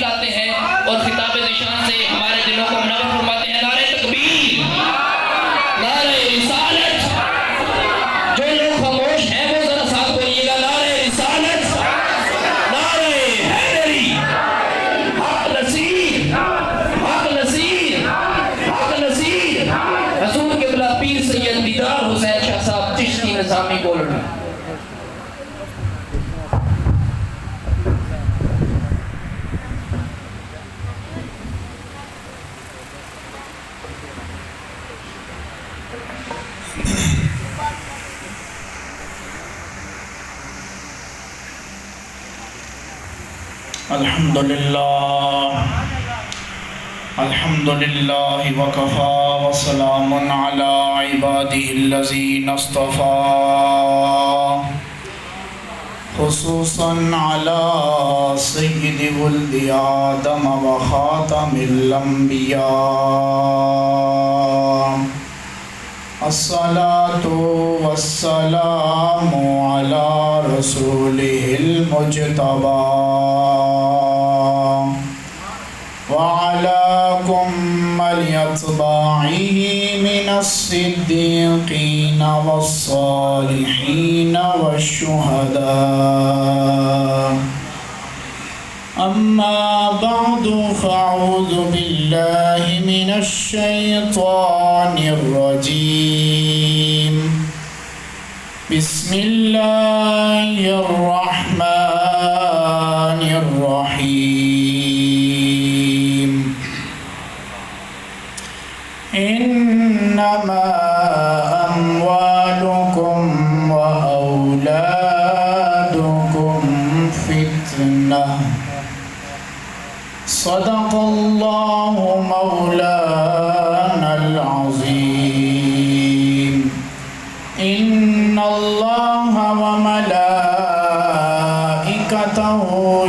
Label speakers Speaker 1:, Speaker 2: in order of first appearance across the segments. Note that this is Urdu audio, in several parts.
Speaker 1: لاتے ہیں اور خطاب ذیشان سے ہمارے دلوں کو منور فرماتے ہیں. نعرہ تکبیر، نعرہ رسالت. جو لوگ خاموش ہیں وہ ذرا ساتھ بولیے گا. نعرہ رسالت، نعرہ حیدری، حق نصیر، حق نصیر، حق نصیر. حضور قبلہ پیر سید دیدار حسین شاہ صاحب چشتی نظامی بول رہے ہیں.
Speaker 2: الحمدللہ وکفا وسلام علی عبادہ الذین اصطفا، خصوصاً علی سید ولد آدم و خاتم الانبیاء. الصلاة والسلام علی رسولہ المجتبی وعلى كمل أتباعه من الصديقين والصالحين والشهداء. أما بعد فأعوذ بالله من الشيطان الرجيم. بسم الله الرحمن الرحيم. إنما أموالكم وأولادكم فتنة. صدق الله مولانا العظيم. إن الله وملائكته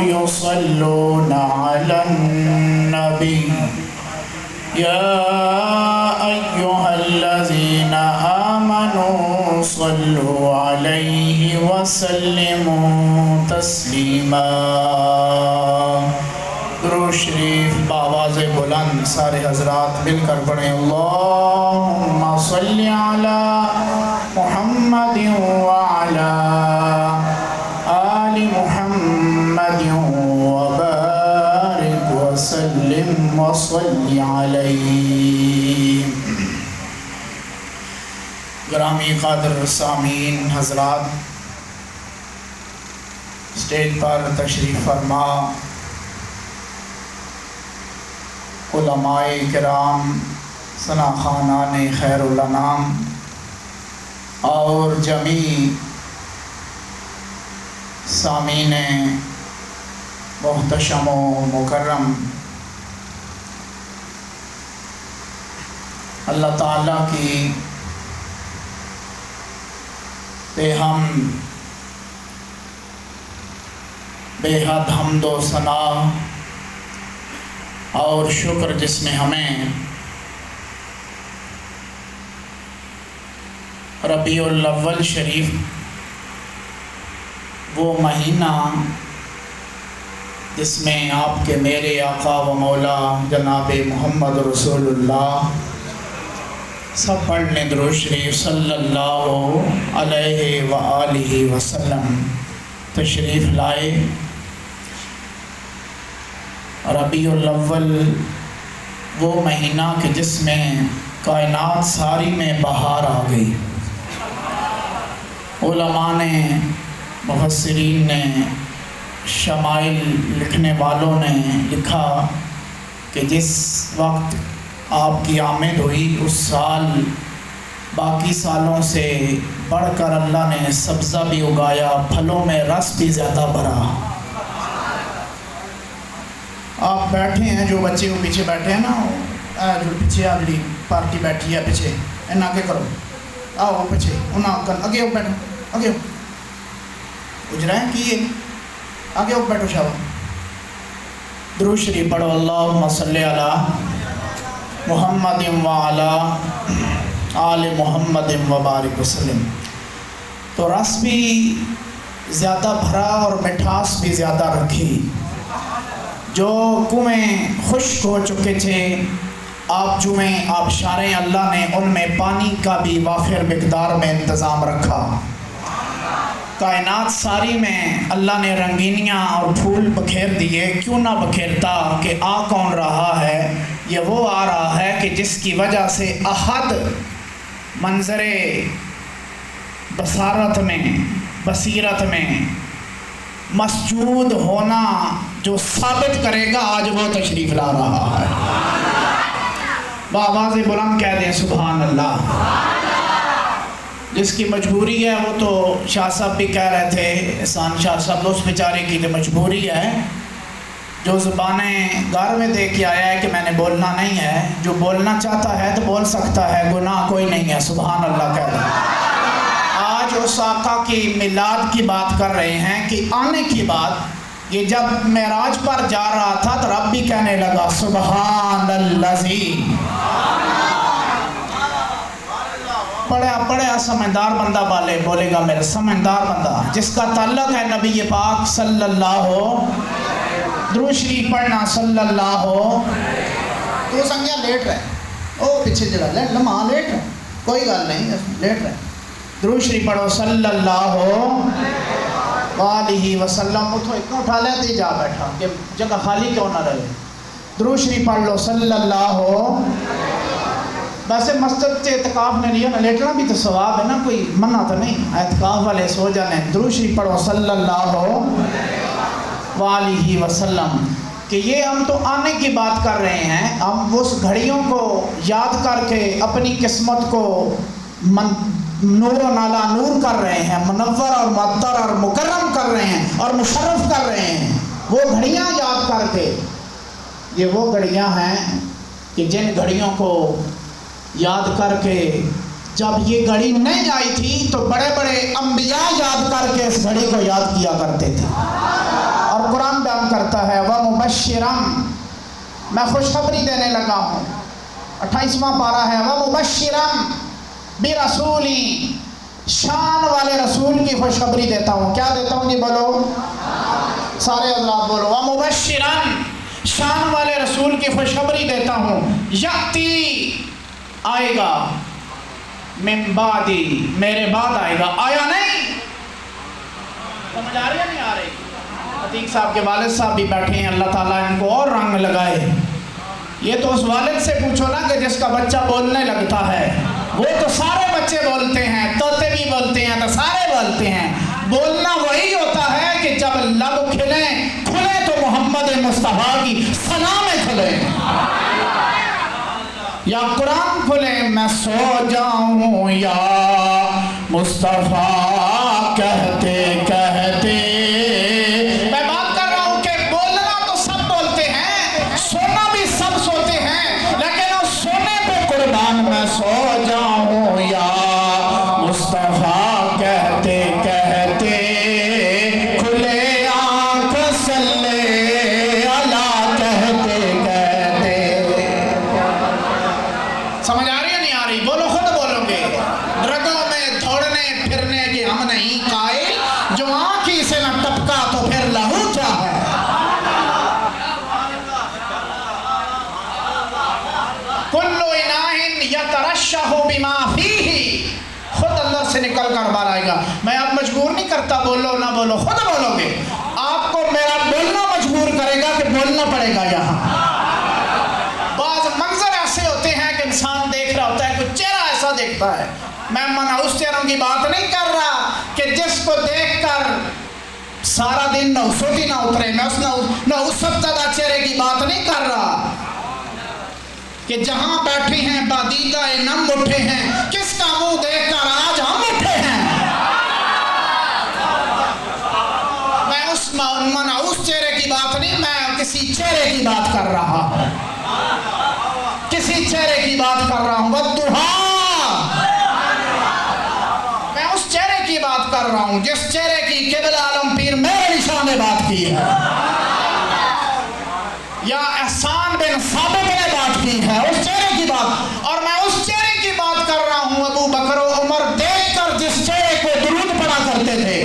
Speaker 2: يصلون على النبي يا أيها الذين آمنوا صلوا عليه وسلموا تسلیما. درود شریف بآواز بلند سارے حضرات مل کر پڑھیں. اللہم صلی علی محمد وعلی آل محمد وبارک وسلم وصلی علیہ. گرامی قادر سامعین حضرات، اسٹیج پر تشریف فرما علماء کرام، ثنا خانان خیر الانام اور جمیع سامعین محتشم و مکرم، اللہ تعالیٰ کی بے حد حمد و ثنا اور شکر جس نے ہمیں ربیع الاول شریف، وہ مہینہ جس میں آپ کے میرے آقا و مولا جناب محمد رسول اللہ، سب پڑھنے درود شریف صلی اللہ علیہ وآلہ وسلم، تشریف لائے. ربیع الاول وہ مہینہ کہ جس میں کائنات ساری میں بہار آ گئی. علماء نے، مفسرین نے، شمائل لکھنے والوں نے لکھا کہ جس وقت آپ کی آمد ہوئی اس سال باقی سالوں سے بڑھ کر اللہ نے سبزہ بھی اگایا، پھلوں میں رس بھی زیادہ بھرا. آپ بیٹھے ہیں، جو بچے وہ پیچھے بیٹھے ہیں نا، جو پیچھے اگلی پارٹی بیٹھی ہے پیچھے، ان آگے کرو، آؤ پیچھے، اگے ہو بیٹھو، آگے ہو اجرائیں کیے، آگے ہو بیٹھو شاہ. درود شریف پڑھو. اللہم صلی علی محمد وعلی آل محمد وبارک وسلم. تو رس بھی زیادہ بھرا اور مٹھاس بھی زیادہ رکھی. جو کنویں خشک ہو چکے تھے، آبجوئیں آبشاریں اللہ نے ان میں پانی کا بھی وافر مقدار میں انتظام رکھا۔ کائنات ساری میں اللہ نے رنگینیاں اور پھول بکھیر دیے، کیوں نہ بکھیرتا کہ آ کون رہا ہے؟ یہ وہ آ رہا ہے کہ جس کی وجہ سے احد منظر بصیرت میں مسجود ہونا جو ثابت کرے گا، آج وہ تشریف لا رہا ہے۔ بآواز بلند کہہ دیں سبحان اللہ۔ جس کی مجبوری ہے وہ تو شاہ صاحب بھی کہہ رہے تھے، احسان شاہ صاحب، اس بیچارے کی تو مجبوری ہے، جو زبانیں گھر میں دے کے آیا ہے کہ میں نے بولنا نہیں ہے، جو بولنا چاہتا ہے تو بول سکتا ہے، گناہ کوئی نہیں ہے، سبحان اللہ کہہ دیں۔ آج اس آقا کی میلاد کی بات کر رہے ہیں کہ آنے کی بات، یہ جب معراج پر جا رہا تھا تو رب بھی کہنے لگا سبحان الذی۔ پڑھا سمجھدار بندہ بولے گا میرا سمجھدار بندہ، جس کا تعلق ہے نبی پاک صلی اللہ درود شریف پڑھنا صلی اللہ تو سنگیا لیٹ رہے، او پیچھے جگہ لیٹ لمحہ لیٹ رہے، کوئی گل نہیں لیٹ رہے، درود شریف پڑھو صلی اللہ وآلہ وسلم۔ اتھو اتنا اٹھا لیتے جا بیٹھا کہ جگہ خالی کیوں نہ رہے، درود شریف پڑھ لو صلی اللہ۔ ویسے مسجد سے اعتکاف نے لیا نا، لیٹنا بھی تو ثواب ہے نا، کوئی منع تو نہیں، اعتکاف والے سو جانے، درود شریف پڑھو صلی اللہ وآلہ وسلم۔ کہ یہ ہم تو آنے کی بات کر رہے ہیں، ہم اس گھڑیوں کو یاد کر کے اپنی قسمت کو نور و نالا نور کر رہے ہیں، منور اور معطر اور مکرم کر رہے ہیں اور مشرف کر رہے ہیں، وہ گھڑیاں یاد کر کے۔ یہ وہ گھڑیاں ہیں کہ جن گھڑیوں کو یاد کر کے، جب یہ گھڑی نہیں آئی تھی تو بڑے بڑے انبیاء یاد کر کے اس گھڑی کو یاد کیا کرتے تھے۔ اور قرآن بیان کرتا ہے وَمُبَشِّرًا، میں خوشخبری دینے لگا ہوں، 28واں پارہ ہے، وَمُبَشِّرًا بِرَسُولٍ، شان والے رسول کی خوشخبری دیتا ہوں۔ کیا دیتا ہوں جی بولو سارے حضرات بولو، وَمُبَشِّرًا، شان والے رسول کی خوشخبری دیتا ہوں، یأتی، آئے گا، من بعدی، میرے بعد آئے گا، آیا نہیں؟ سمجھ آ رہی ہے نہیں آ رہی؟ عتیق صاحب کے والد صاحب بھی بیٹھے ہیں، اللہ تعالیٰ ان کو اور رنگ لگائے۔ یہ تو اس والد سے پوچھو نا کہ جس کا بچہ بولنے لگتا ہے، وہ تو سارے بچے بولتے ہیں، طوطے بھی بولتے ہیں تو سارے بولتے ہیں۔ بولنا وہی ہوتا ہے کہ جب لب کھلے تو محمد مصطفیٰ کی ثنا میں کھلے، یا قرآن کھلے میں سو جاؤں یا مصطفیٰ کہتے کہتے۔ میں بات کر رہا ہوں کہ بولنا تو سب بولتے ہیں، سونا بھی سب سوتے ہیں، لیکن اس سونے پہ قربان میں سو جاؤں یا مصطفیٰ کہتے کہتے، کھلے آنکھ صلی اللہ کہتے کہتے۔ سمجھ آ رہی ہے نہیں آ رہی؟ بولو، خود بولو گے۔ رگوں میں دوڑنے پھرنے کے ہم نہیں قائل، جو آنکھی سے نہ ٹپکا تو پھر لہو کیا ہے۔ کل اناء یترشح بما فیہ، خود اندر سے نکل کر باہر آئے گا۔ میں اب مجبور نہیں کرتا، بولو نہ بولو، خود بولو گے۔ آپ کو میرا بولنا مجبور کرے گا کہ بولنا پڑے گا یہاں۔ بعض منظر ایسے ہوتے ہیں کہ انسان دیکھ رہا ہوتا ہے، کوئی چہرہ ایسا دیکھتا ہے، میں اس چہروں کی بات نہیں کر رہا کہ جس کو دیکھ کر سارا دن نوسوتی نہ اترے، میں اس نوسط زدہ چہرے کی بات نہیں کر رہا کہ جہاں بیٹھے ہیں بادیدہ نم اٹھے ہیں، کس کا منہ دیکھ کر آج ہم اٹھے ہیں۔ میں اس چہرے کی بات نہیں، میں کسی چہرے کی بات کر رہا ہوں، کسی چہرے کی بات کر رہا ہوں۔ والضحیٰ، میں اس چہرے کی بات کر رہا ہوں جس چہرے کی قبلہ عالم پیر میرے نشاں نے بات کی ہے، یا احسان بن ثابت نے بات کی ہے، اس چہرے کی بات۔ اور میں اس چہرے کی بات کر رہا ہوں ابو بکر و عمر دیکھ کر جس چہرے کو درود پڑھا کرتے تھے۔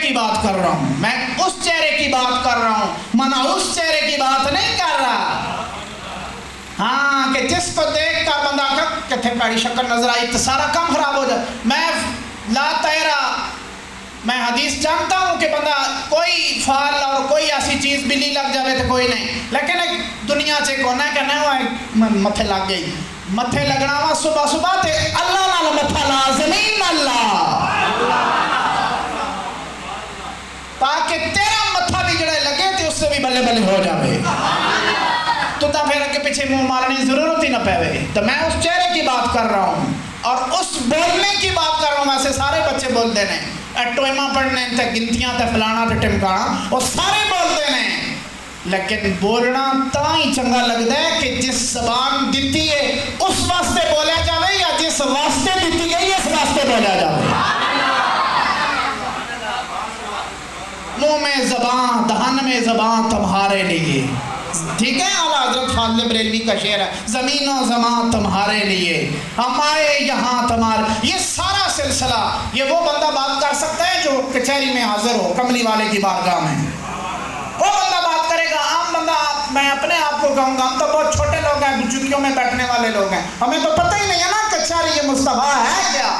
Speaker 2: کی بات کر رہا ہوں، میں اس چہرے کی بات کر رہا ہوں، منا اس چہرے کی بات نہیں کر رہا۔ ہاں کہ جس کو دیکھ کر بندہ کتنے پیڑی شکل نظر آئی تو سارا کام خراب ہو جائے۔ میں لا تیرا، میں حدیث جانتا ہوں کہ بندہ کوئی فال اور کوئی ایسی چیز بلی لگ جائے تو کوئی نہیں، لیکن ایک دنیا سے کونا کہنا ہوا متھے لگ گئی، متھے لگنا ہوا صبح صبح تے اللہ نال متھا لازمین اللہ، تاکہ تیرا متھا بھی جڑے لگے تے اس سے بھی بلے بلے ہو جاوے، تو تا پھر اگے پیچھے منہ مارنے کی ضرورت ہی نہ پے۔ تو میں اس چہرے کی بات کر رہا ہوں اور اس بولنے کی بات کر رہا ہوں۔ ویسے سارے بچے بولتے ہیں، ٹوئمہ پڑھنے تے گنتیاں تے فلانا تے ٹمکانا، وہ سارے بولتے ہیں، لیکن بولنا تا ہی چنگا لگتا ہے کہ جس زبان دیتی ہے اس واسطے بولا جاوے، یا جس واسطے دیتی گئی اس واسطے بولا جاوے۔ منہ میں زبان، دہن میں زبان تمہارے لیے، ٹھیک ہے؟ اعلیٰ حضرت فاضل بریلوی کا شعر ہے، زمین و زمان تمہارے لیے، ہم آئے یہاں تمہارے۔ یہ سارا سلسلہ یہ وہ بندہ بات کر سکتا ہے جو کچہری میں حاضر ہو، کملی والے کی بارگاہ میں، وہ بندہ بات کرے گا۔ عام بندہ، میں اپنے آپ کو کہوں گا، ہم تو بہت چھوٹے لوگ ہیں، جھکیوں میں بیٹھنے والے لوگ ہیں، ہمیں تو پتہ ہی نہیں ہے نا کچہری مصطفیٰ ہے کیا،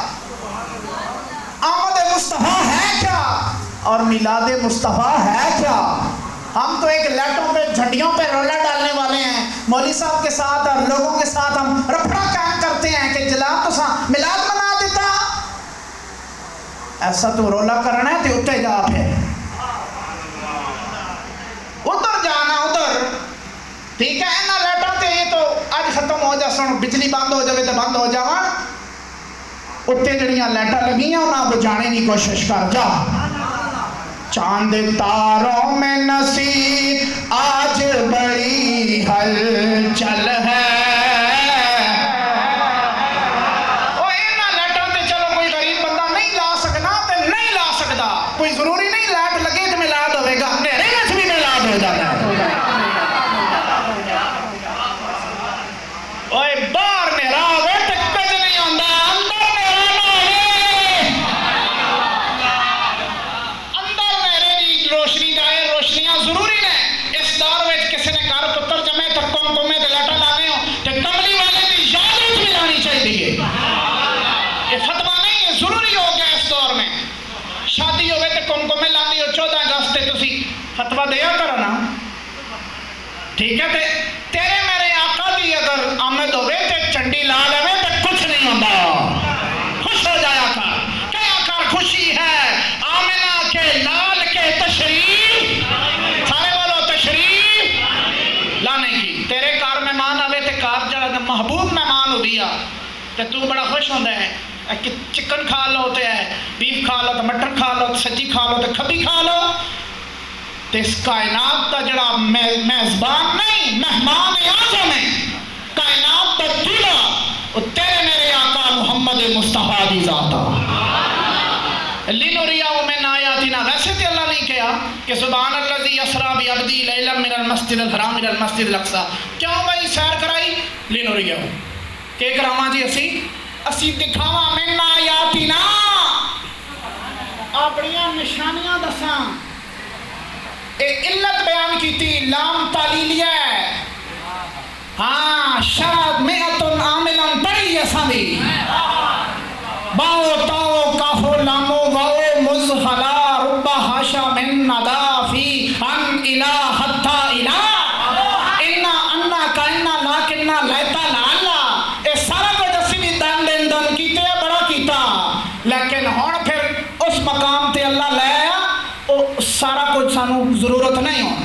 Speaker 2: آمد مصطفیٰ ہے کیا، اور میلاد مصطفیٰ ہے کیا۔ ہم تو ایک لیٹوں پہ جھنڈیوں پہ رولا ڈالنے والے ہیں، مولوی صاحب کے ساتھ اور لوگوں کے ساتھ ہم رفڑا قائم کرتے ہیں کہ جلال تو میلاد منا دیتا، ایسا تو رولا کرنا ہے تو اتنے جا، پھر ادھر جانا، ادھر ٹھیک ہے نا۔ لیٹوں تے یہ تو اج ختم ہو جا سن، بجلی بند ہو جائے تو بند ہو جاوا، اتنے جڑیاں لیٹاں لگیاں انہاں بجانے کی کوشش کر جا۔ چاند تاروں میں نصیب آج بڑی ہلچل ہے، وہ اینا لیٹوں تے چلو کوئی غریب بندہ نہیں لا سکنا تے نہیں لا سکتا، کوئی ضروری نہیں لیٹ لگے تو میلاد ہوئے گا، میرے میں بھی میلاد ہو جاتا ہے۔ اوے باہر میرا ہوئے تے کچھ نہیں ہوندہ، اندر میرا نہ ہوئے، اندر میرے دی روشنی جائے، روشنیاں ضروری نے۔ اس دور میں کسی نے گھر پتر جمے تو کمکمے دے لیٹا لانے ہو تے کملی والے دی یاد بھی لانی چاہیے، یہ فتویٰ نہیں ہے، ضروری ہو گیا اس دور میں۔ شادی ہوئے تے کمکمے لاندی ہو 14 اگست تے تسی فتویٰ دیا کرو نا، ٹھیک ہے؟ تیرے میرے آقا دی اگر آمد ہوئے تے چنڈی لا لے تے کچھ نہیں ہوتا، خوش ہو جایا کر، کیا کر خوشی ہے آمنہ کے لال کے تشریف، سارے والوں تشریف لانے کی۔ تیرے کار مہمان آوے تے کار جا محبوب مہمان ہو دیا تے تو بڑا خوش ہوندہ ہے، چکن کھا لو تے بیف کھا لو تے مٹر کھا لو تے سجی کھا لو تے کھبی کھا لو، تے اس کائنات تا جڑا میزبان نہیں، مہمان اعظم ہے کائنات تا دلہ، وہ تیرے میرے آقا محمد مصطفیٰ دی ذاتا۔ لِنُرِيَهُ مِنْ آیاتنا، ویسے تے اللہ نہیں کہا کہ سبحان الذی اسریٰ بعبدہ لیلا من المسجد الحرام الى المسجد الاقصی، کیوں بھائی سیر کرائی؟ لِنُرِيَهُ کہ کراواں جی اسی دکھاواں من آیاتنا، اپنیاں نشانیاں دساں۔ علت بیان کی تھی، لام تعلیلیہ ہے، ہاں شرط مئتن عاملن پڑھی اسامی، باؤ تاؤ کافو لامو واؤ مزخلا ربا حاشا من ندافی ان الہ حتی الہ انا انا کائنا لاکنہ لیتا لالا، اے سارا کچھ اسی بھی دن دن دن کیتے ہیں، بڑا کیتا، لیکن ہون پھر اس مقام تے اللہ لے آیا، سارا کچھ سانو ضرورت نہیں ہو،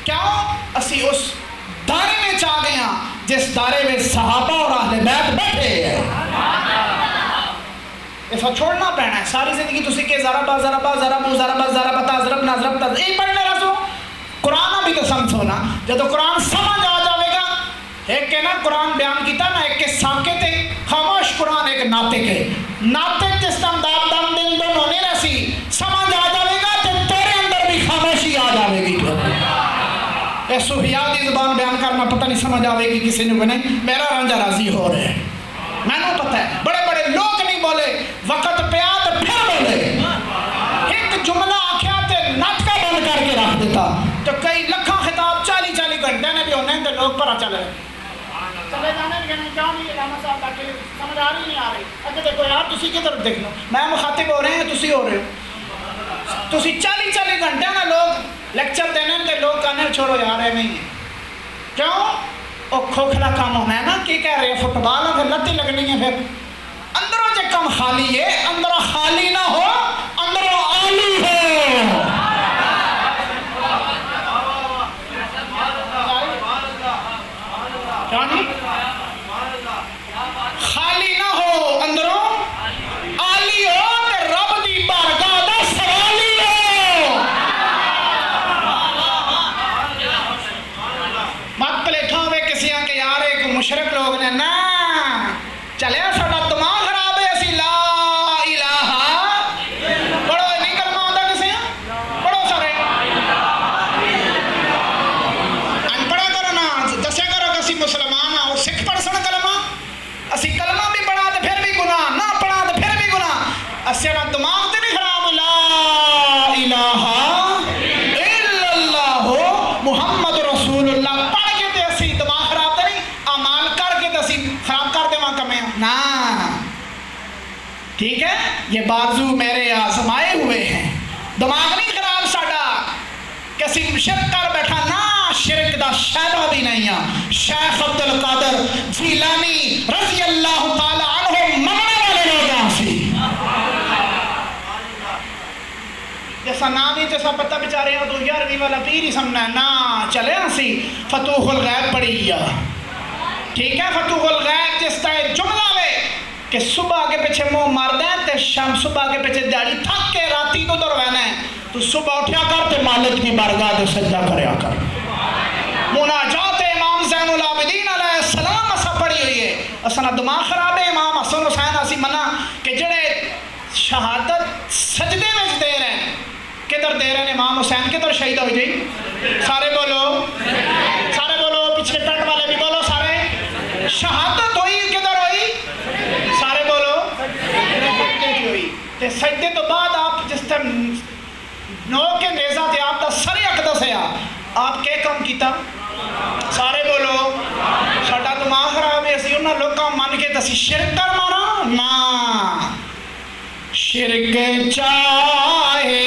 Speaker 2: کیوں؟ اسی اس دائرے میں چاہ گئے ہیں جس دائرے میں صحابہ اور اہل بیت بیٹھے ہیں، ایسا چھوڑنا پہنا ہے۔ ساری زندگی تسی کہ ضربہ ضربہ ضربو ضربہ ضربہ ضربنا ضربتا، یہ پڑھنے رسو قرآن بھی تو سمجھو نا، جب قرآن سمجھ آ جاوے گا، ایک کہ نا قرآن بیان کیتا نا، ایک کہ ساکت ہے خاموش قرآن، ایک ناطق ہے، ناطق جس دم دام دم دن دن ہونے رسی سمجھ آ جاوے گا تو تیرے اندر بھی خاموشی آ جاوے گی۔ اے صوفیاء دی زبان بیان کرنا پتہ نہیں سمجھ آوے گی کسی نے بنے، میرا رنجہ راضی ہو رہے ہیں، میں نے پتہ ہے بڑے بڑے لوگ نہیں بولے، وقت پہ آ تو پھر بولے، ایک جملہ آکھیا کیا نہیں علامہ صاحب بیٹھے سمجھ آ رہی نہیں آ رہی اگر دیکھو یار تسی کی طرف دیکھ لو میں مخاطب ہو رہے ہیں تسی ہو رہے ہو تسی 40 گھنٹے نا لوگ لیکچر دینے تے لوگ کہنے چھوڑو یار ہے نہیں ہے کیوں وہ کھوکھلا کام ہونا ہے نا کی کہہ رہے ہیں فٹ بال ہے پھر لتی لگنی ہے پھر اندروں جے کم خالی ہے اندروں خالی نہ ہو اندروں آلی ہو کیا نہیں خالی نہ ہو اندروں آلی ہو تے رب دی بارگاہ دا سوالی ہو مت پلیٹھا ہوئے کسی کے یار ایک مشرک لوگ نے نا چلے ساڈا دماغ خراب ہے اسی لا الہ پڑھو نہیں کلمہ آتا کسی پڑھو سارے پڑھا کرو نا دسیا کرو کہ اسی مسلمان ہاں اور سکھ پڑھ سن کلمہ اسی کلمہ بھی پڑھا تو پھر بھی گناہ نہ پڑھا تو پھر بھی گناہ اسی نا دماغ تے نہیں خراب لا الہ الا اللہ محمد رسول اللہ پڑھ کے تے اسی دماغ خراب تے نہیں اعمال کر کے تے اسی خراب کر دے وہاں کمیں نا ٹھیک ہے یہ بازو میرے آزمائے ہوئے ہیں دماغ نہیں خراب ساڈا کسی شرک کر بیٹھا نا شرک دا شیبہ بھی نہیں ہے شیخ عبد القادر جیلانی رضی اللہ تعالی عنہ مننے والے لوگ سی جیسا نام ہی جیسا پتہ بیچارے ہیں تو 11ویں والا پیر ہی سمنا ہے نا چلے سی فتوح الغیب پڑھی ٹھیک ہے فتوح الغیب جس طرح جملہ لے کہ صبح کے پیچھے منہ مار دیں تے شام صبح کے پیچھے دیاڑی تھک کے راتی تو دور رہنا ہے تو صبح اٹھیا کر تے مالک کی بارگاہ تے سجدہ کریا کر مناجات امام زین العابدین علیہ السلام اسا پڑھی ہوئی ہے اسنا دماغ خراب ہے امام حسن حسین اسی منع کہ جڑے شہادت سجدے میں دے رہے ہیں کدھر دے رہے ہیں امام حسین کدھر شہید ہوئی جی سارے بولو پچھلے پینٹ والے بھی بولو سارے شہادت ہوئی کدھر ہوئی سارے بولو سجدے کی ہوئی تے سجدے تو بعد آپ جس طرح نو کے نیزہ تے آپ دا سر اقدس ہے آپ کے کام کیتا سارے بولو ساڈا دماغ خراب ہے اسی انہاں لوکاں من کے تسی شرک کر مارا نا شرک چاہے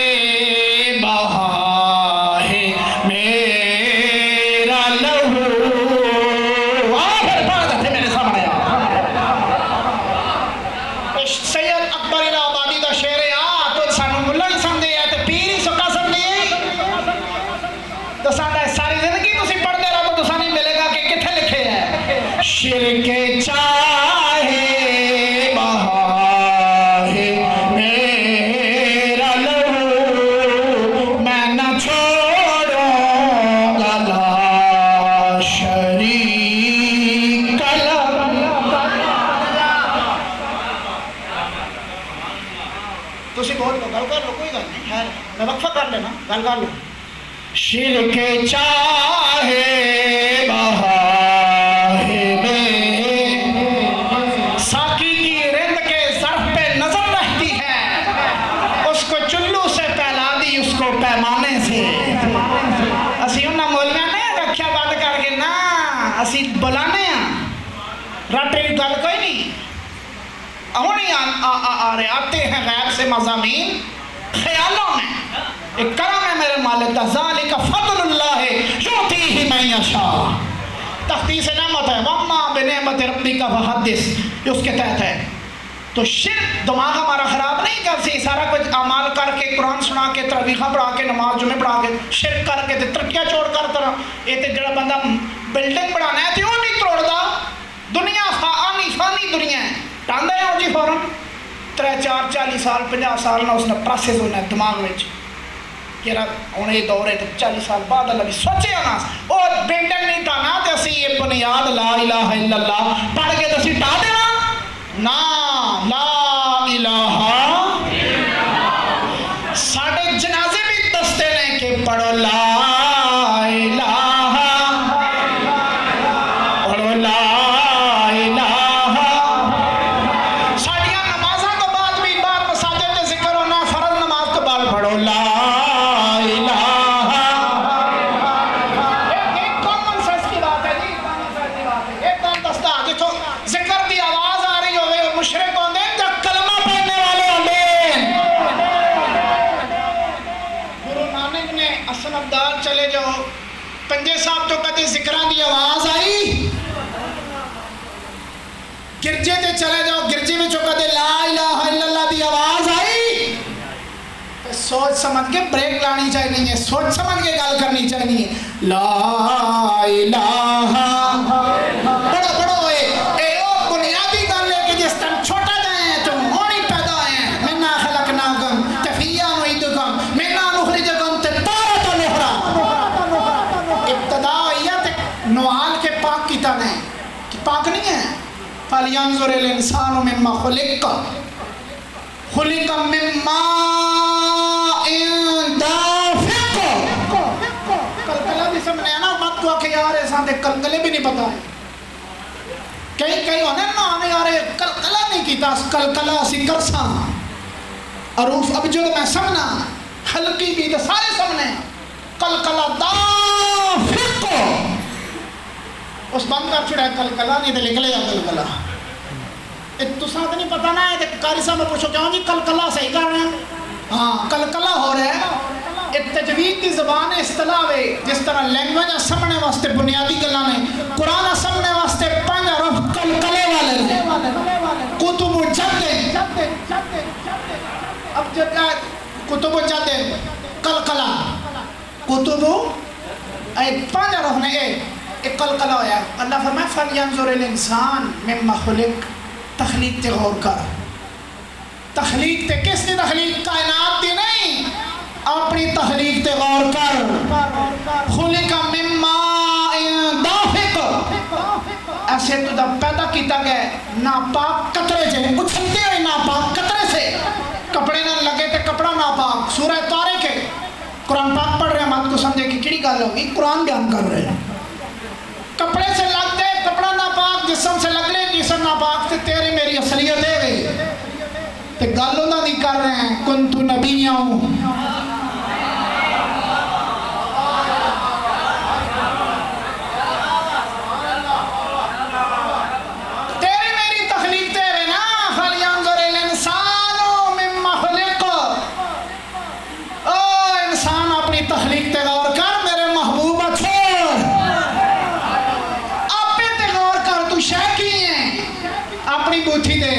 Speaker 2: بہائے میرا لہو سید اکبر الہ آبادی دا شعر ہے تو سانو ملا ہی سمجھے ہے تو پیر ہی سکا سمجھے تو ساڈا ساری زندگی تسی پڑھتے رہو تو سانی ملے گا کہ کتھے لکھے ہے شرک چاہے بہائے میرا لہو میں نہ چھوڑوں گا لا شریک لہ تسی بہت گل کر لو کوئی گل نہیں خیر میں وقفہ کر لینا گل کر لو شرک چاہے بہائے ساقی کی رند کے ظرف پہ نظر رہتی ہے اس کو چلو سے پھیلا دی اس کو پیمانے سے اسی انہاں مولیاں نے رکھیا بند کر کے نا اسی بلانے ہیں رٹے گل کوئی نہیں ہونی آ رہے آتے ہیں غیب سے مضامین خیالوں میں ایک کرم ہے میرے مالک کا ذالک فضل اللہ یعطیہ من یشاء تخصیص نعمت ہے وَمَّا بِنِعْمَتِ رَبِّكَ فَحَدِّثْ یہ اس کے تحت ہے تو شرک دماغ ہمارا خراب نہیں کرتی سارا کچھ اعمال کر کے قرآن سنا کے تراویحاں پڑھا کے نماز جمعے پڑھا کے شرک کر کے ترکیاں چھوڑ کر طرح یہ تے جڑا بندہ بلڈنگ بڑھانا ہے تو وہ نہیں توڑدا دنیا فانی دنیا ہے ٹاندا ہے جی فوراً 3-4-40 سال 50 سال نہ اس نے پروسیس ہونا ہے دماغ وچ کہ ہوں یہ دور ہے 40 سال بعد اللہ بھی سوچے نا وہ بلڈنگ نہیں ٹانا تو اسی یہ بنیاد لا الہ الا اللہ پڑھ کے تو اسی ٹا دینا نا لا الہ ساڑھے جنازے بھی دستے نے کہ پڑھو لا الہ پڑھو لا الہ ساڑھیاں نمازاں تو بعد بھی بعد مساجد میں ذکر ہونا فرض نماز تو بعد پڑھو لا ذکراں دی آواز آئی گرجے تے چلے جاؤ گرجے میں کدے لا الہ الا اللہ دی آواز آئی سوچ سمجھ کے بریک لانی چاہیے ہے سوچ سمجھ کے گل کرنی چاہیے لا الہ بڑا بڑا ہوئے اے او بنیادی گل ہے کہ جس طرح چھوٹا جائے ہیں تم ہونی پیدا ہیں منا خلقناکم تفیہ نعیدکم منا نخرجکم تارۃ اخری ابتدا ہوئی تے نوحال کے پاک کی طرح پاک نہیں ہے فَلْيَنْظُرِ الْإِنسَانُ مِمَّا خُلِقَ خُلِقَ مِن مَّاءٍ دَافِقٍ کلکلہ بھی سمجھنے نا مت کو کہ یار ایسا دے کلکلے بھی نہیں پتا ہے کئی ہونے نا ہمیں یار کلکلہ نہیں کیتا کلکلہ اسی کرساں عروف اب جو میں سمنا حلقی بھی تو سارے سمنے کلکلہ دافق اس بند کر چھڑا ہے کلکلہ نہیں تو لکھ لے جا کلکلہ تو ساتھ نہیں پتا نا ہے کہ قاری صاحب میں پوچھو کیا جی کلکلہ صحیح کر رہے ہیں ہاں کلکلہ ہو رہا ہے ایک تجوید کی زبان اصطلاح ہے جس طرح لینگویج سمجھنے واسطے بنیادی گلاں نے قرآن سمجھنے واسطے 5 حرف کلکلے والے ہیں کتب جد اب جب کتب جد کلکلہ کتب 5 حرف نے ایک کلکلہ ہویا اللہ فرمائے فَلْيَنْظُرِ الْإِنسَانُ مِمَّا خُلِقَ تخلیق تے غور کر تخلیق تے کس نے تخلیق کائنات دی نہیں اپنی تخلیق تے غور کر خلق من ماء دافق ایسے تو جب پیدا کیتا گئے ناپاک قطرے سے اچھلتے ہوئے ناپاک قطرے سے کپڑے نہ لگے تے کپڑا ناپاک سورہ طارق ہے قرآن پاک پڑھ رہے ہیں مات کو سمجھے کہ کڑی گل ہوگی قرآن بیان کر رہے ہیں کپڑے سے لگ دے کپڑا ناپاک جسم سے لگ لے جسم ناپاک تے تیرے میری اصلیت دے گئی تے گالوں نہ نہیں کر رہے ہیں کنتو نبیاں تیرے میری تخلیق دے گئے نا فَلْيَنْظُرِ الْإِنسَانُ مِمَّا خُلِقَ او انسان اپنی تخلیق تے غور کر میرے محبوب اپنی بوتھی دے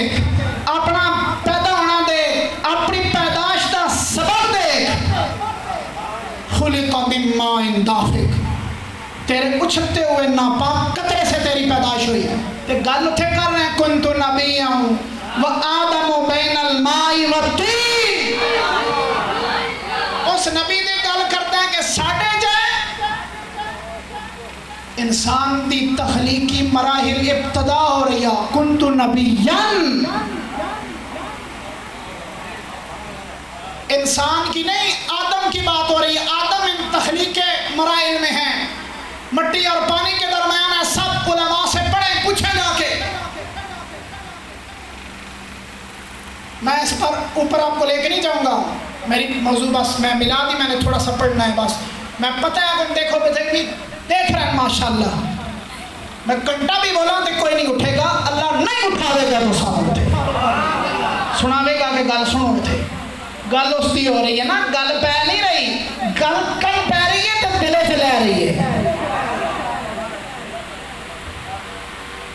Speaker 2: اپنا پیدا ہونا دے اپنی پیدائش دا سبب دے خلق من ماء دافق تیرے اچھلتے ہوئے ناپاک قطرے سے تیری پیدائش ہوئی تے گل اتھے کر رہے ہیں کنت نبیّا وآدم بین الماء والطین اس نبی نے گل کرتا ہے کہ ساڑھے جائے انسان دی تخلیقی مراحل ابتدا ہو رہی ہے کنت نبیان انسان کی نہیں آدم کی بات ہو رہی ہے آدم ان تخلیق کے مراحل میں ہیں مٹی اور پانی کے درمیان ہے سب علماء سے پڑھیں پوچھیں جا کے میں اس پر اوپر آپ کو لے کے نہیں جاؤں گا میری موضوع بس میں ملا دی میں نے تھوڑا سا پڑھنا ہے بس میں پتہ ہے تم دیکھو دیکھ رہے ہیں ماشاءاللہ میں گھنٹہ بھی بولا تو کوئی نہیں اٹھے گا اللہ نہیں اٹھاوے گا تو ساتھ اٹھے سناوے گا کہ گل سنو اٹھے گل اس دی ہو رہی ہے نا گل پہ نہیں رہی گل کل پہ رہی ہے تو دلے سے لے رہی ہے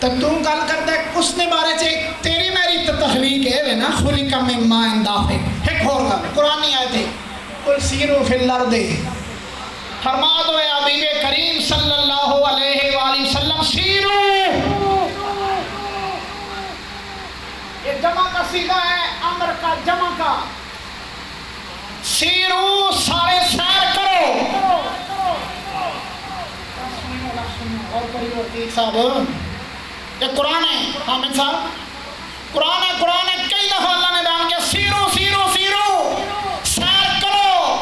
Speaker 2: تو تم گل کرتا ہے اس نے بارے سے تیری میری تخلیق ہے نا خلق من ماء دافق ایک اور گل قرآن نہیں آئے تھے قل سیروا فی الارض فرما دو اے حبیب کریم صلی اللہ علیہ وآلہ وسلم سیرو یہ جمع کا صیغہ ہے امر کا جمع کا سیرو سارے سیر کرو صاحب یہ قرآن ہے حامد صاحب قرآن ہے کئی دفعہ اللہ نے بیان کیا سیرو سیرو سیرو سیر کرو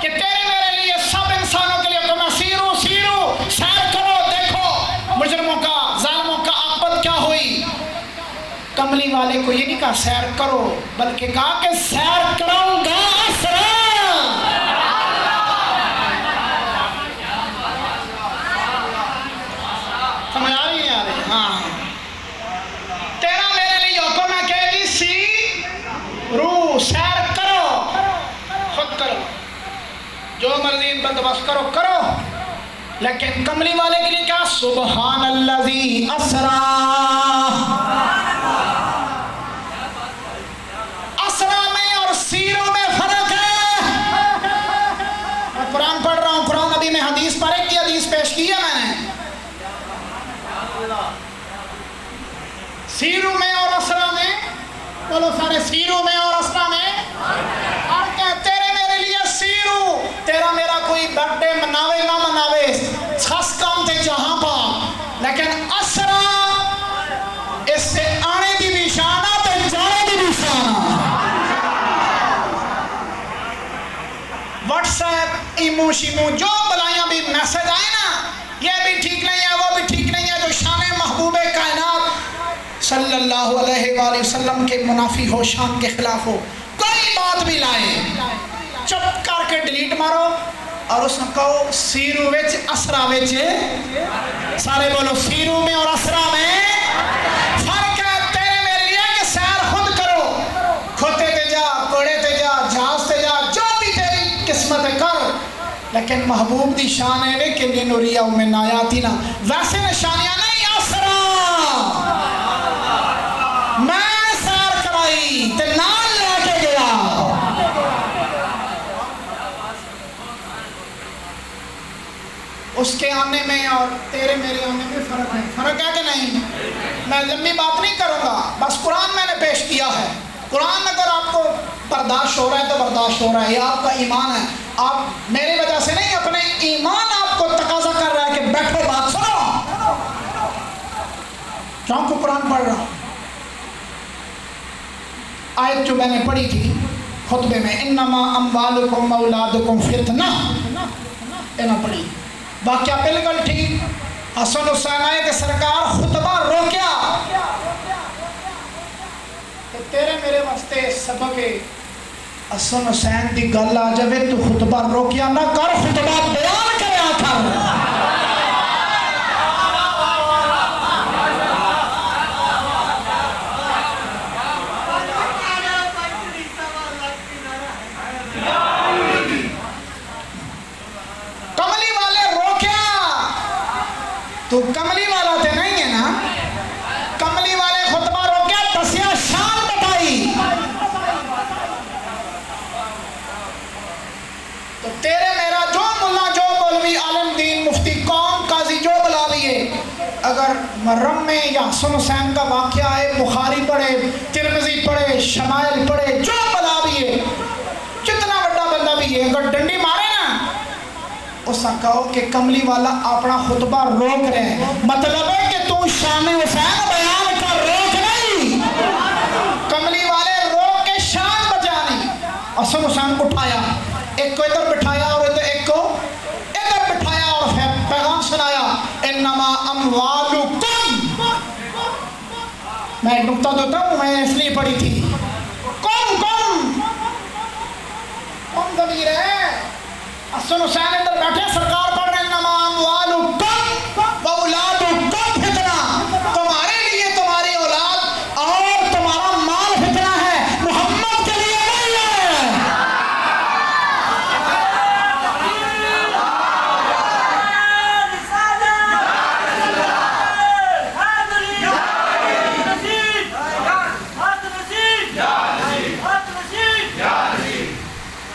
Speaker 2: کہ تیرے میرے لیے سب انسانوں کے لیے تمہیں سیرو سیرو سیر کرو دیکھو مجرموں کا ظالموں کا عاقبت کیا ہوئی کملی والے کو یہ نہیں کہا سیر کرو بلکہ کہا کہ سیر کروں گا اسرا سمجھ آ رہی ہے آ رہی ہاں تیرا میرے لیے حکم ہے کہ جی سی رو سیر کرو خود کرو جو مرضی بندوبست کرو لیکن کملی والے کے لیے کیا؟ سبحان الذی اسرا. اسرا میں اور سیرو میں فرق ہے. میں قرآن پڑھ رہا ہوں، قرآن ابھی میں حدیث پر ایک کی حدیث پیش کی ہے میں نے. سیرو میں اور اسرا میں، بولو سارے، سیرو میں اور اسرا میں. اور کہ تیرے میرے لیے سیرو، تیرا میرا کوئی برتھ ڈے مناوے نہ مناوے، خاص کام تے جہاں پا، لیکن اسرا اس سے آنے دی بھی شانہ تے جانے دی بھی شانہ. واٹس ایپ، ایمو شیمو، جو بلائیاں بھی میسج آئے نا، یہ بھی ٹھیک نہیں ہے، وہ بھی ٹھیک نہیں ہے، جو شان محبوب کائنات صلی اللہ علیہ وآلہ وسلم کے منافی ہو، شان کے خلاف ہو، کوئی بات بھی لائے، چپ کر کے ڈیلیٹ مارو اور اس نے کہو سیرو وچ اسرا وچ. سارے بولو سیرو میں اور اسرا میں فرق ہے. تیرے میرے لیے کہ سیر خود کرو، کھوتے تے جا، کوڑے تے جا، جہاز تے جا، جو بھی تیری قسمت ہے کر، لیکن محبوب دی شان ہے کہ لنوریہ من آیاتنا، ویسے نشانیاں نہیں. اسرا میں سیر کرائی تے نال لے کے گیا. اس کے آنے میں اور تیرے میرے آنے میں فرق ہے. فرق ہے کہ نہیں؟ میں لمبی بات نہیں کروں گا، بس قرآن میں نے پیش کیا ہے. قرآن اگر آپ کو برداشت ہو رہا ہے تو برداشت ہو رہا ہے، یہ آپ کا ایمان ہے. آپ میری وجہ سے نہیں، اپنے ایمان آپ کو تقاضا کر رہا ہے کہ بیٹھو بات سنو، کیونکہ قرآن پڑھ رہا ہوں. آیت جو میں نے پڑھی تھی خطبے میں، انما اموالکم اولادکم فتنہ، اینا پڑھی. واقعہ بالکل ٹھیک. حسن حسین آئے کہ سرکار خطبہ روکیا کہ تیرے میرے واسطے سبق حسن حسین دی گل آ جاوے تو خطبہ روکیا نہ کر، خطبہ بیان کریا کر. تو کملی والا تے نہیں ہے نا، کملی والے خطبہ روکیا، دسیا شان بتائی. تو تیرے میرا جو ملا، جو مولوی، عالم دین، مفتی قوم، قاضی جو بلا لیے، اگر محرم میں یا حسن حسین کا واقعہ ہے، بخاری پڑھے، ترمذی پڑھے، شمائل پڑھے، جو بلا لیے، جتنا بڑا بندہ بھی ہے، اگر ڈنڈی مارے نا، اس نے کہو کہ کملی والا اپنا خطبہ روک رہے ہیں، مطلب ہے کہ تو شان حسین بیان کر، روک نہیں. کملی والے روک کے شان بجانی. حسن حسین کو اٹھایا، ایک کو ادھر بٹھایا اور ایک کو ادھر بٹھایا اور پیغام سنایا، انما اموالکم. میں ایک نقطہ دیتا ہوں، میں نے اس لیے پڑھی تھی، کون ضمیر ہے. حسن حسین ادھر بیٹھے، سرکار پڑھ رہے ہیں انما اموالکم واولادکم فتنہ. تمہارے لیے تمہاری اولاد اور تمہارا مال فتنہ ہے، محمد کے لیے نہیں ہے.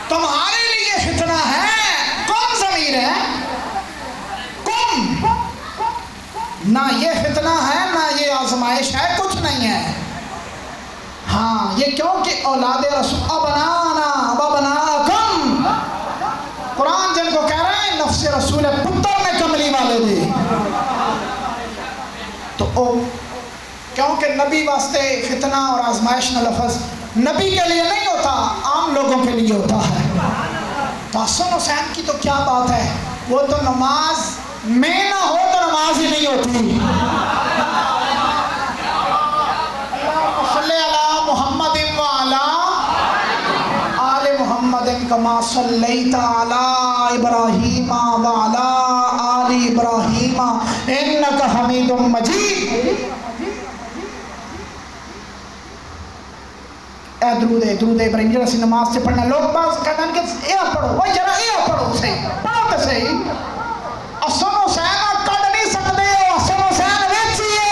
Speaker 2: تمہارے لیے فتنہ ہے. کون ضمیر ہے؟ کم. نہ یہ فتنہ ہے نہ یہ آزمائش ہے، کچھ نہیں ہے. ہاں یہ کیوں کہ اولاد رسول ابنانا وابناکم، قرآن جن کو کہہ رہے ہیں نفس رسول پتر میں کملی والے دے. تو کیونکہ نبی واسطے فتنہ اور آزمائش نہ لفظ نبی کے لیے نہیں ہوتا، عام لوگوں کے لیے ہوتا ہے. تو حسن حسین کی تو کیا بات ہے، وہ تو نماز میں نہ ہو تو نماز ہی نہیں ہوتی. اللہم صلی علی محمد وعلی آل محمد کما صلیت علی ابراہیم وعلی آل ابراہیم انک حمید مجید. درود ابراہیم جڑا سی نماز سے پڑھنا، لوگ باز کہتے ہیں کہ یہ پڑھو، وہ ذرا یہ پڑھو، صحیح پڑھو تو صحیح. حسن حسین کڈ نہیں سکتے ہو حسن حسین ویچیے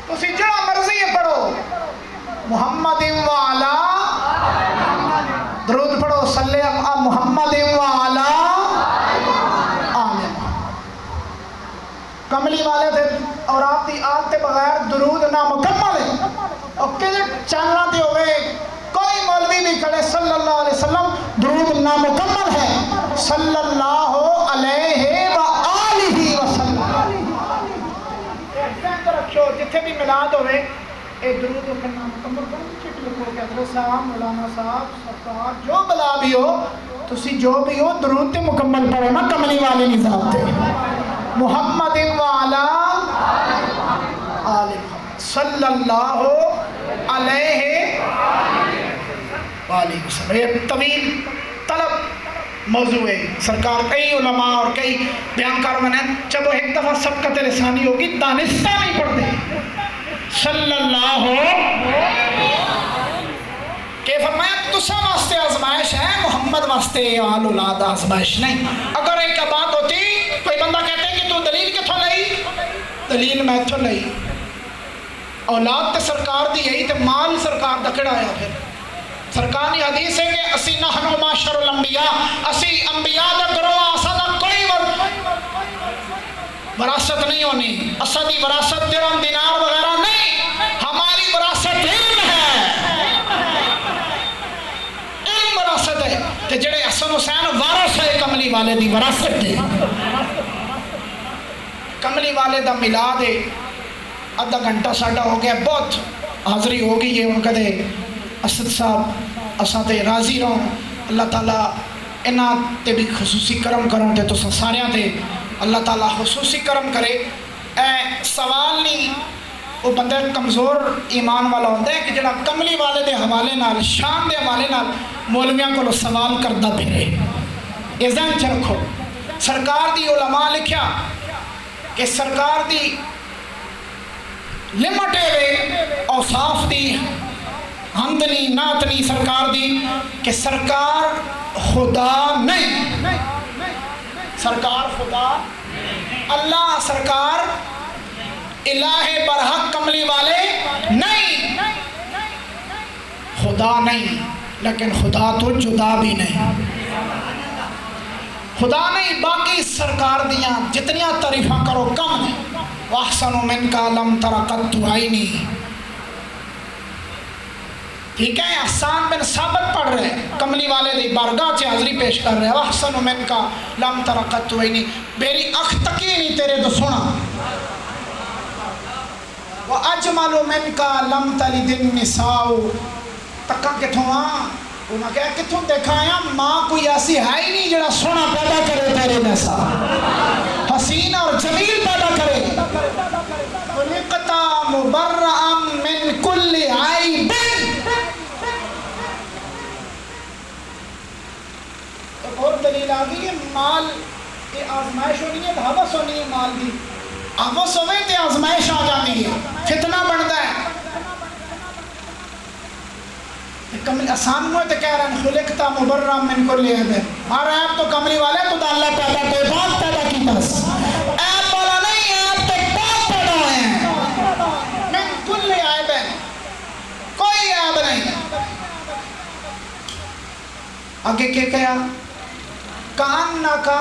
Speaker 2: تسی جڑا مرضی ہے پڑھو محمد وعلا درود پڑھو صلی اللہ محمد وعلا آمین کملی والے تھے اور آپ دی آل تے بغیر درود نہ مکمل ہے اور کسی چینلوں تے ہوئے کوئی مولوی بھی کھڑے صلی اللہ علیہ وسلم درود نامکمل ہے صلی اللہ علیہ وآلہ وسلم رکھو جتھے بھی میلاد ہوئے اے درود نامکمل کرو چٹ لکھو کہ حضرت صاحب مولانا صاحب سرکار جو بلا بھی ہو تسی جو بھی ہو درود تے مکمل پڑھو نا کملی والے نظام تے محمد وعلا آلہ صلی اللہ علیہ وآلہ وسلم یہ طویل طلب موضوع ہے سرکار کئی علماء اور کئی بیانکار میں نے جب وہ ایک دفعہ سبقت لسانی ہوگی دانستہ نہیں پڑھتے صلی اللہ کہ فرمایا تسا واسطے آزمائش ہے محمد واسطے آل اولاد آزمائش نہیں اگر ایک بات ہوتی کوئی بندہ کہتے ہیں کہ تو دلیل کتھوں لئی دلیل میں تھوں لئی اولاد تے سرکار دی یہی تے مال سرکار دا کڑا آیا پھر سرکار نے حدیث ہے کہ اسی نحن معاشر الانبیاء اسی انبیاء دا گروہ اسا دا کوئی وراثت نہیں ہونی اسا دی وراثت درہم دینار وغیرہ نہیں ہماری وراثت علم ہے علم وراثت ہے تے جڑے حسن حسین وارث ہے کملی والے دی وراثت ہے کملی والے دا میلاد ہے آدھا گھنٹہ ساڈا ہو گیا بہت حاضری ہو گئی ہے ان کا دے اسد صاحب اساں تے راضی رہو اللہ تعالیٰ انہاں تے بھی خصوصی کرم کروں تے تو ساریاں تے اللہ تعالیٰ خصوصی کرم کرے اے سوال نہیں وہ بندہ کمزور ایمان والا ہوتا ہے کہ جڑا کملی والے دے حوالے نال شان دے حوالے نال مولویاں کو سوال کردہ پھرے یہ ذہن چ رکھو سرکار دی علماء لکھیا کہ سرکار دی لمٹے ہوئے اوصاف دی حمدنی نعتنی سرکار دی کہ سرکار خدا نہیں سرکار خدا اللہ سرکار الہ برحق کملی والے نہیں خدا نہیں لیکن خدا تو جدا بھی نہیں خدا نہیں باقی سرکار دیاں جتنیاں تعریفاں کرو کم نہیں وَأَحْسَنُ مِنْكَ لَمْ تَرَ قَطُّ عَيْنِي ٹھیک ہے حسان بن ثابت پڑھ رہے کملی والے دی بارگاہ سے حاضری پیش کر رہے وَأَحْسَنُ مِنْكَ لَمْ تَرَ قَطُّ عَيْنِي میری اکھ تکی نہیں تیرے تو سنا وَأَجْمَلُ مِنْكَ لَمْ تَلِدِ النِّسَاءُ تکا کتھوں انہاں کہا کتھوں دیکھا آیا ماں کوئی ایسی ہے ہی نہیں جڑا سونا پیدا کرے تیرے جیسا حسین اور جمیل پیدا کرے خلقتا مبرئا من کل عیب ایک اور دلیل آگئی کہ مال کی آزمائش ہونی ہے حوث ہونی ہے مال دی حوث ہوئے تے آزمائش آ جاتی ہے فتنہ بڑھتا ہے کملی آسان ہوئے تو کہہ رہے ہیں خلقتا مبرم من کل عیب ہر عیب تو کملی والے تو اللہ پیدا کوئی بات پیدا کی بس عیب والا نہیں عیب تو بات پیدا ہوئے ہیں من کل عیب کوئی عیب نہیں آگے کیا کہا کانکا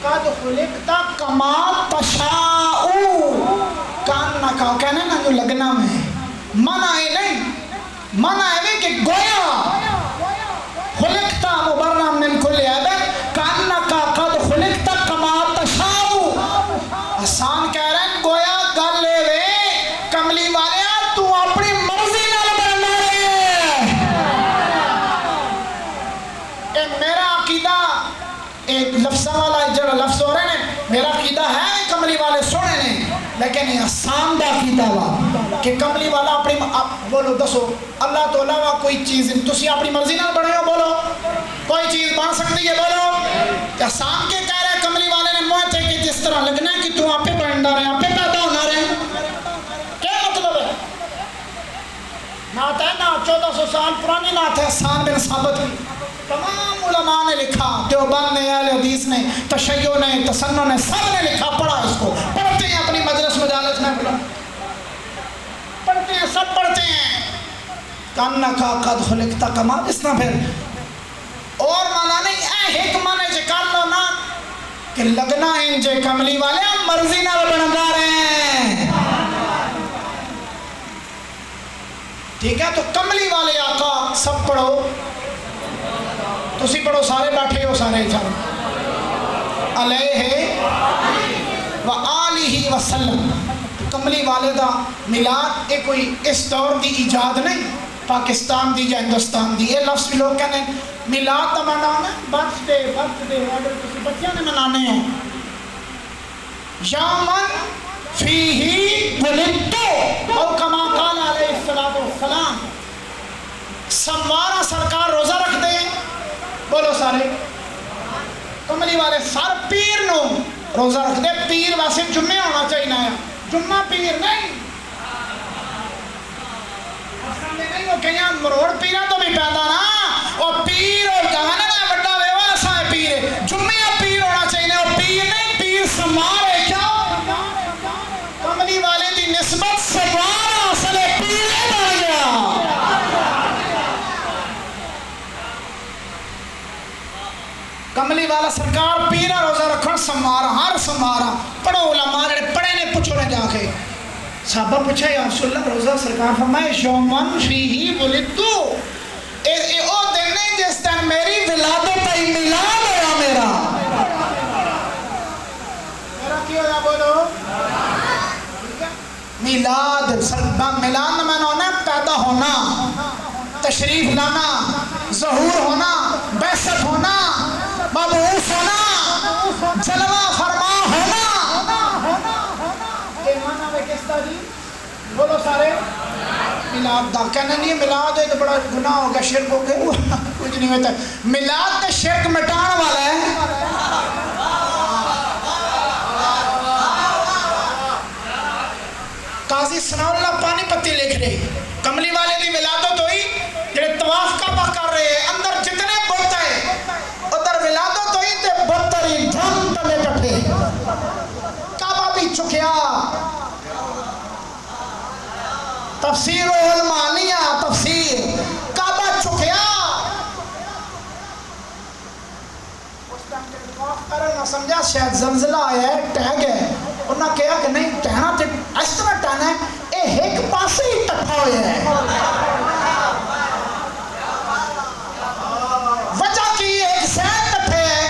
Speaker 2: قد خلقتا کما تشاؤ کانکا کہنے نا جو لگنا میں منع ہے نہیں منع ہے کہ گویا خلقتا مبرم من کل عیب کانکا قد خلقتا کما تشاؤ آسان کہہ رہے ہیں گویا گل لے وے کملی والے تو اپنی مرضی نال بننا ہے اے میرا عقیدہ ایک لفظ والا جڑا لفظ ہو رہے ہیں میرا عقیدہ ہے کملی والے سونے نے لیکن یہ آسان دا عقیدہ وا کہ کملی والا اپنی بولو دسو اللہ تو علاوہ کوئی چیز تسی اپنی مرضی نال بنے ہو بولو کوئی چیز بن سکتی ہے بولو آسان کے کہہ رہے کملی والے نے موہتے کہ جس طرح لگنا ہے کہ تو آپ پہ بننا رہے آپ پہ پیدا ہونا رہے کیا مطلب ہے نعت ہے نا 1400 سال پرانی نعت ہے حسان بن ثابت کی تمام علماء نے لکھا، دیوبند نے، اہل حدیث نے، تشیع نے، تسنن نے، سب نے لکھا، پڑھا اس کو، پڑھتے ہیں اپنی مجلس مجالس میں، پڑھتے ہیں، سب پڑھتے ہیں۔ کانکا قد خلقت کما، اس طرح پھر اور مانا نہیں اے حکمہ نے کر لو نا کہ لگنا انجے کملی والے مرضی نہ بندا رہے ہیں، ٹھیک ہے؟ تو کملی والے آقا سب پڑھو، تسی پڑھو، سارے بیٹھے ہو، سارے چلو علیہ وآلہ وسلم۔ کملی والے دا میلاد یہ کوئی اس دور دی ایجاد نہیں، پاکستان دی یا ہندوستان دی، یہ لفظ بھی لوگ کہنے میلاد دا منانا برتھ ڈے اگر کسی بچیاں نے منانے ہیں، یومن فیہ ولدت او کما قال علیہ السلام۔ سموارا سرکار روزہ رکھ دے، بولو سارے کملی والے سر پیر نو روزہ رکھ دے، پیر ویسے جمعہ ہونا چاہیے نا، جمعہ پیر نہیں، نہیں وہ کہیں مروڑ پیرا تو بھی پیدا نا، وہ پیر ہو جانا نا بڑا ویوہ سائے پیر، جمعہ پیر ہونا چاہیے، وہ پیر نہیں، پیر سمار ہے کیا؟ کملی والے دی نسبت سمارا اصل پیر ہے بڑھ گیا۔ کملی والا سرکار پیرا روزہ رکھن سمارا، ہر سمارا پڑھو، علماء جڑے پڑھے نے پوچھو نے جا کے، صحابہ پوچھا یا رسول اللہ روزہ، سرکار فرمائے یومن فیہ ولدت، اے او دن نہیں جس دن میری ولادت آئی، میلاد ہوا میرا کی ہویا بولو میلاد۔ میلاد میں نے ہونا پیدا ہونا، تشریف لانا، ظہور ہونا، بعثت ہونا، مبعوث ہونا، جلوہ فرما ہونا۔ ایمانہ میں کس طرح جی بولو سارے میلاد دا کہنا نہیں ہے میلاد ہے تو بڑا گناہ ہوگا، شرک ہو گیا، کچھ نہیں ہوتا، میلاد تے شرک مٹان والا ہے۔ قاضی ثناء اللہ پانی پتی لکھ رہے، کملی والے دی ولادت ہوئی، جڑے طواف کعبہ کر رہے ہیں، اندر جتنے بت ہے ادھر ولادت ہوئی تے بدتری دھم تلے ڈٹے، کعبہ بھی چکیا۔ تفسیر المانیہ، تفسیر کعبہ چکیا، اس ٹائم کے طواف کرے نہ سمجھا شاید زلزلہ آیا ہے، ٹہ گئے، انہاں کہا کہ نہیں ٹہنا تے اس طرح ٹہنا ہے، اے ایک پاسے ہی ٹھا ہویا ہے۔ وجہ کی ایک سین ٹھے ہے،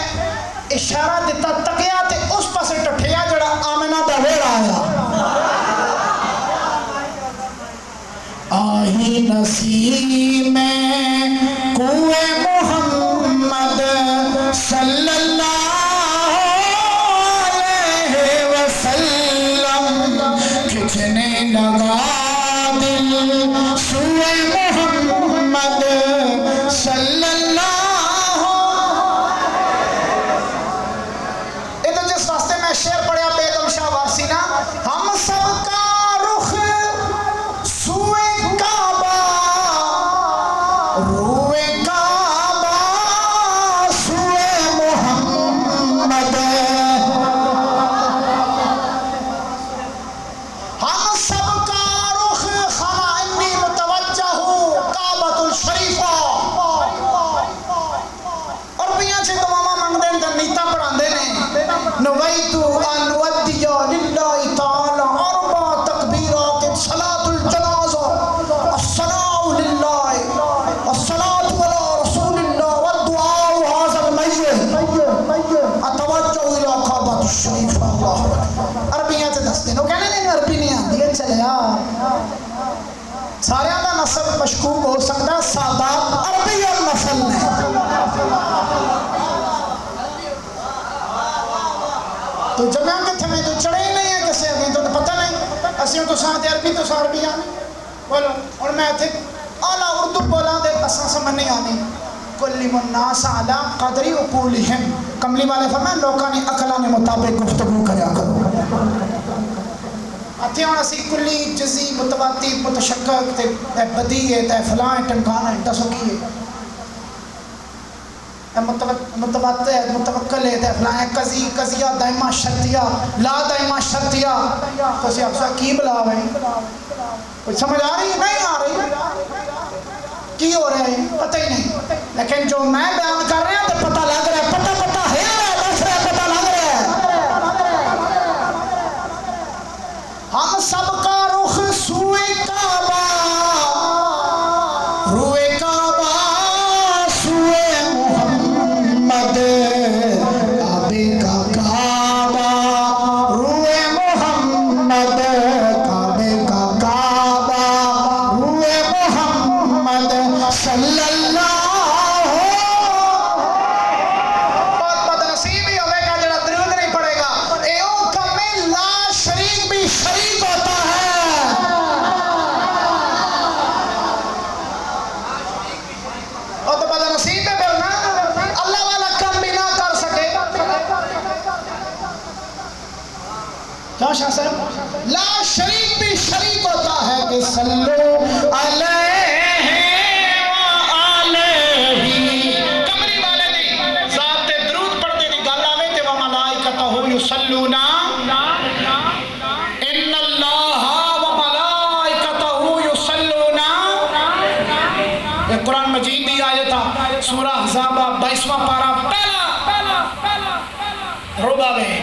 Speaker 2: اشارہ دیتا تکیا تے اس پاسے ٹھیا جڑا آمنہ دا ویڑا آیا۔ آہی نسیم کوئے محمد صلی اللہ کھچنے لگا دل سوئے محمد صلی اللہ۔ یہ تو جس واسطے میں شعر پڑھیا بیگم شاہ وارسی نا، ہم سب کا رخ سوئے کعبہ، روئے کعبہ سوئے محمد، ہم سب کا رخ خانہ انی متوجہ ہوں کعبۃ الشریفہ۔ اور بیاں چھے تو ماما منگ دیں در نیتا پڑھان دے نے، نویتو ان ودیا للہ تعالی اربع تکبیرات صلاة الجنازہ، الصلاة للہ، الصلاة علی رسول اللہ، والدعاء حاضر المیت، اتوجہ الى کعبۃ الشریفہ۔ اللہ عربیاں سے دس دن، وہ کہنے نہیں عربی نہیں آتی ہے، چلے سارے آدھا نسل مشکوک ہو سکتا ہے، سادات عربی اور نسل نے۔ تو جمعہ کے تھے میں تو چڑھے ہی نہیں ہیں کسے آگئے تو پتہ نہیں، اسیوں تو ساتھ عربی تو سا عربی آنے بولو، اور میں تھے اعلیٰ اردو بولا دے اساں سمجھ نہیں آنے۔ کلم الناس علی قدری عقولہم، کملی والے فرمائے لوکانی عقلانے مطابق گفتگو کریا کرو۔ آتے ہیں اسی کلی جزی متواتی متشکک تے بدی ہے تے فلاں ٹنکانا ہے دسو کی ہے، متوکل ہے فلاں قضی قضیہ دائمہ شرطیہ لا دائمہ شرطیہ تو سی آپ کی بلا ہے کوئی سمجھ آ رہی ہے نہیں آ رہی کی ہو رہا ہے پتہ ہی نہیں لیکن جو میں بیان کر رہا ہوں تو پتہ لگ رہا ہے پتہ ہے دس رہا ہے پتہ لگ رہا ہے ہم سب کا رخ سوئے کعبہ روئے کعبہ سوئے محمد کعبے کا کعبہ روئے محمد کعبے کا کعبہ روئے محمد صلی اللہ بہت بد نصیب ہی ہوئے گا جڑا درود نہیں پڑے گا ایو کم لا شریک بھی شریک ہوتا ہے اور تو بد نصیب ہے بولنا اللہ والا کم بھی نہ کر سکے کیا شاہ صاحب لا شریک بھی شریک ہوتا ہے کہ صلو علیہ یصلونا ان اللہ و ملائکتہ یصلونا یہ قرآن مجید دی آیت تھا سورہ احزاب 22واں پارہ پہلا ربع میں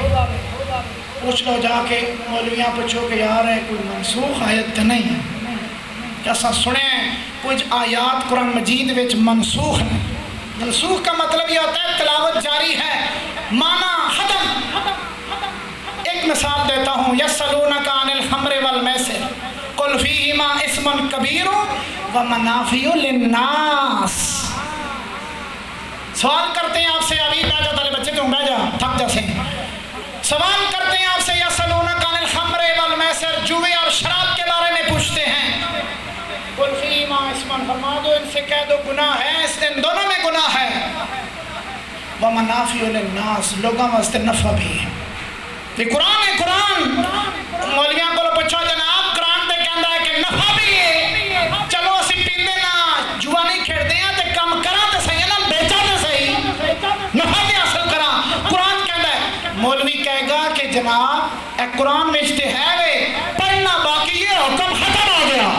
Speaker 2: پوچھ لو جا کے مولویاں پوچھو کہ یار ہے کوئی منسوخ آیت تو نہیں ہے جیسا سنیں کچھ آیات قرآن مجید وچ منسوخ ہیں منسوخ کا مطلب یہ ہوتا ہے تلاوت جاری ہے معنی ختم ایک مثال دیتا ہوں یسألونک عن الخمر والمیسر قل فیہما اسم کبیر ومنافع للناس سوال کرتے ہیں آپ سے ابھی بیٹھ جا تالے بچے تم بیٹھ جا تھک جا سے سوال کرتے ہیں آپ سے یسألونک عن الخمر والمیسر جوے اور شراب کے بارے میں پوچھتے ہیں قل فیہما اسم فرما دو ان سے کہہ دو گناہ ہے اس دن دونوں میں گناہ ہے ومنافع للناس لوگوں واسطے نفع بھی ہے یہ قرآن ہے قرآن مولویاں کو پوچھو جناب قرآن تے کہندا ہے کہ نفع بھی ہے چلو اسی پیندے نا جوا نہیں کھیڑتے ہیں تے کم کراں تے صحیح نا بیچا تے صحیح نفع بھی حاصل کراں قرآن کہندا ہے مولوی کہے گا کہ جناب اے قرآن وچ تے ہے وے پڑھنا باقی یہ حکم ختم ہو گیا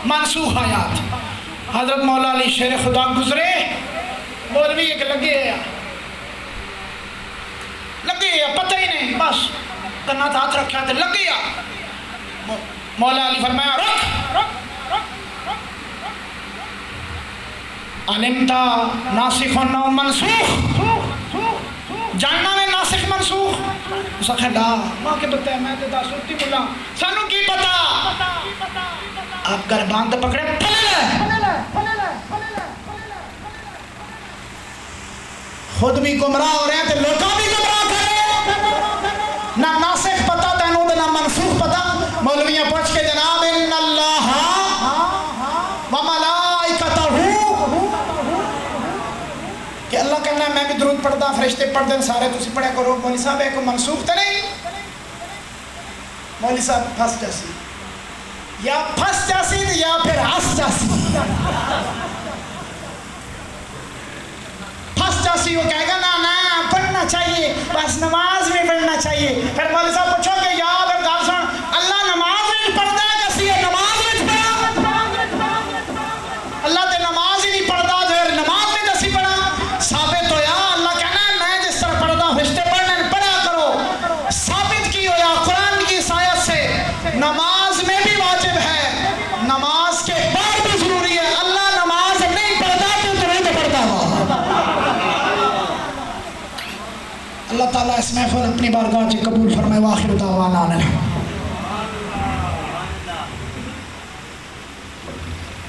Speaker 2: منسوخ آیات حضرت مولا علی شیر خدا گزرے مولوی ایک لگے پتہ ہی نہیں بس کنات ہاتھ رکھا تھا لگ گیا مولا علی فرمایا رک علمتا ناسخ و منسوخ جاننا میں ناسخ منسوخ اس آخر لا ماں کے بتایا میں تے سوتی ملا سانو کی پتا آپ گربان تے پکڑے خود بھی گمراہ ہو رہے ہیں تو لوگوں بھی گمراہ کر رہے ہیں نہ ناسخ پتا تینوں نہ منسوخ پتا مولویاں پوچھ کے جناب ان اللہ و ملائکتہ کہ اللہ کہنا ہے میں بھی درود پڑھتا فرشتے پڑھ دیں سارے تسی پڑھے کرو مولوی صاحب ایک منسوخ تو نہیں مولوی صاحب پھنس جاسی یا پھنس جاسی یا پھر ہنس جاسی جاسی وہ کہے گا نا پڑھنا چاہیے بس نماز میں پڑھنا چاہیے پھر مولوی صاحب پوچھو کہ یا اگر گال سن اللہ نماز میں پڑھتا ہے کسی ہے نماز میں پڑھا اللہ تے نماز ہی نہیں پڑھتا جو نماز میں جیسی پڑھا ثابت ہویا اللہ کہنا ہے میں جس طرح پڑھتا فرشتے پڑھنے پڑھا کرو ثابت کی ہویا قرآن کی آیت سے نماز میں بھی واجب ہے نماز کے بعد بھی ضروری ہے اللہ نماز نہیں پڑھتا تو درود پڑھتا ہو اللہ تعالیٰ اس محفل اپنی بارگاہ سے قبول فرمائے واخر دعوانا